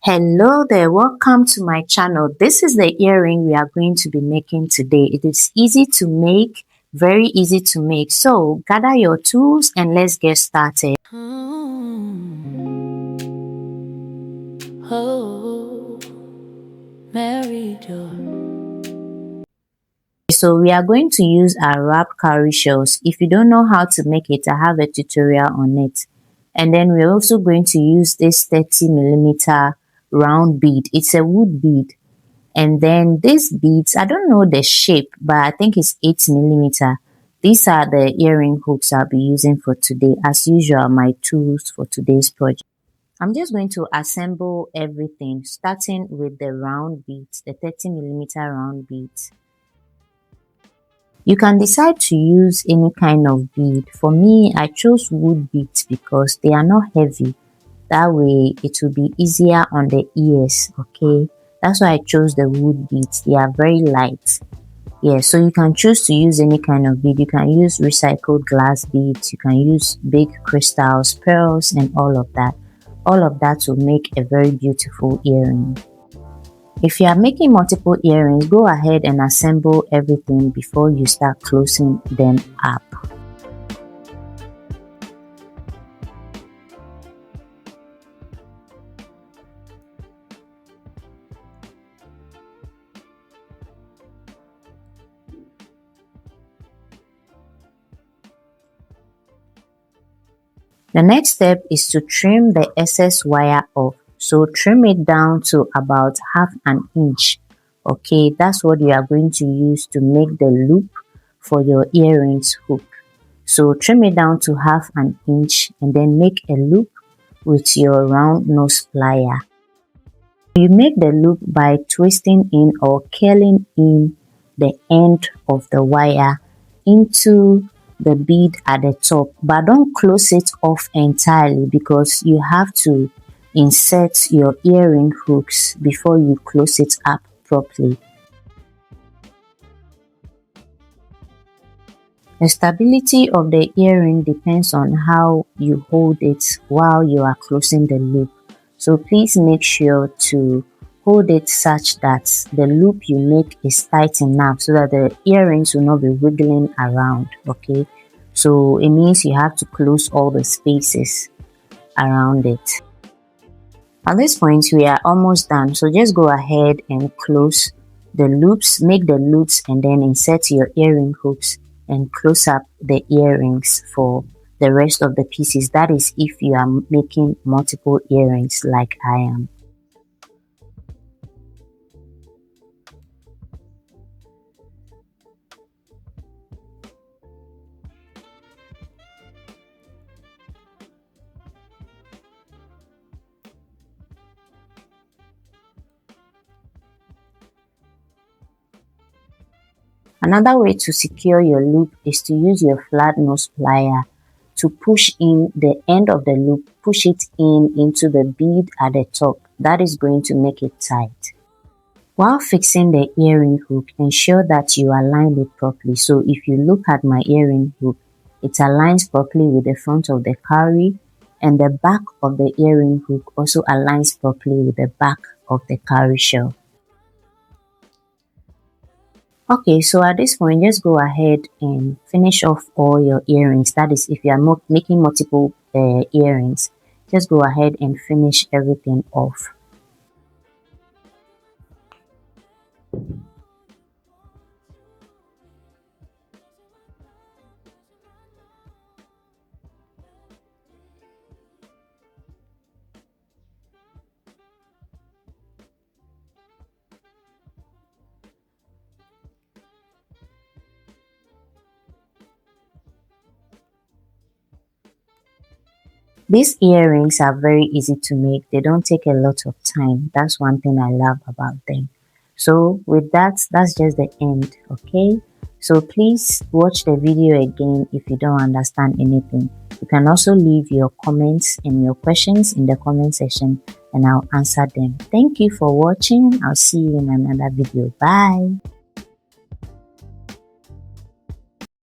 Hello there, welcome to my channel. This is the earring we are going to be making today. It is easy to make, very easy to make. So gather your tools and let's get started. Oh, Mary Jo. So we are going to use our wrapped cowrie shells. If you don't know how to make it, I have a tutorial on it. And then we're also going to use this 30mm round bead. It's a wood bead. And then these beads, I don't know the shape, but I think it's 8mm. These are the earring hooks I'll be using for today. As usual, my tools for today's project. I'm just going to assemble everything, starting with the round beads, the 30mm round beads. You can decide to use any kind of bead. For me, I chose wood beads because they are not heavy. That way, it will be easier on the ears, okay? That's why I chose the wood beads. They are very light. Yeah, so you can choose to use any kind of bead. You can use recycled glass beads. You can use big crystals, pearls, and all of that. All of that will make a very beautiful earring. If you are making multiple earrings, go ahead and assemble everything before you start closing them up. The next step is to trim the excess wire off. So trim it down to about half an inch. Okay, that's what you are going to use to make the loop for your earrings hook. So trim it down to half an inch and then make a loop with your round nose plier. You make the loop by twisting in or curling in the end of the wire into the bead at the top, but don't close it off entirely because you have to insert your earring hooks before you close it up properly. The stability of the earring depends on how you hold it while you are closing the loop. So please make sure to hold it such that the loop you make is tight enough so that the earrings will not be wiggling around, okay? So it means you have to close all the spaces around it. At this point, we are almost done. So just go ahead and close the loops, make the loops, and then insert your earring hooks and close up the earrings for the rest of the pieces. That is if you are making multiple earrings like I am. Another way to secure your loop is to use your flat nose plier to push in the end of the loop, push it into the bead at the top. That is going to make it tight. While fixing the earring hook, ensure that you align it properly. So if you look at my earring hook, it aligns properly with the front of the cowrie, and the back of the earring hook also aligns properly with the back of the cowrie shell. Okay, so at this point, just go ahead and finish off all your earrings. That is, if you are making multiple earrings, just go ahead and finish everything off. These earrings are very easy to make. They don't take a lot of time. That's one thing I love about them. So with that, that's just the end, okay? So please watch the video again if you don't understand anything. You can also leave your comments and your questions in the comment section and I'll answer them. Thank you for watching. I'll see you in another video. Bye.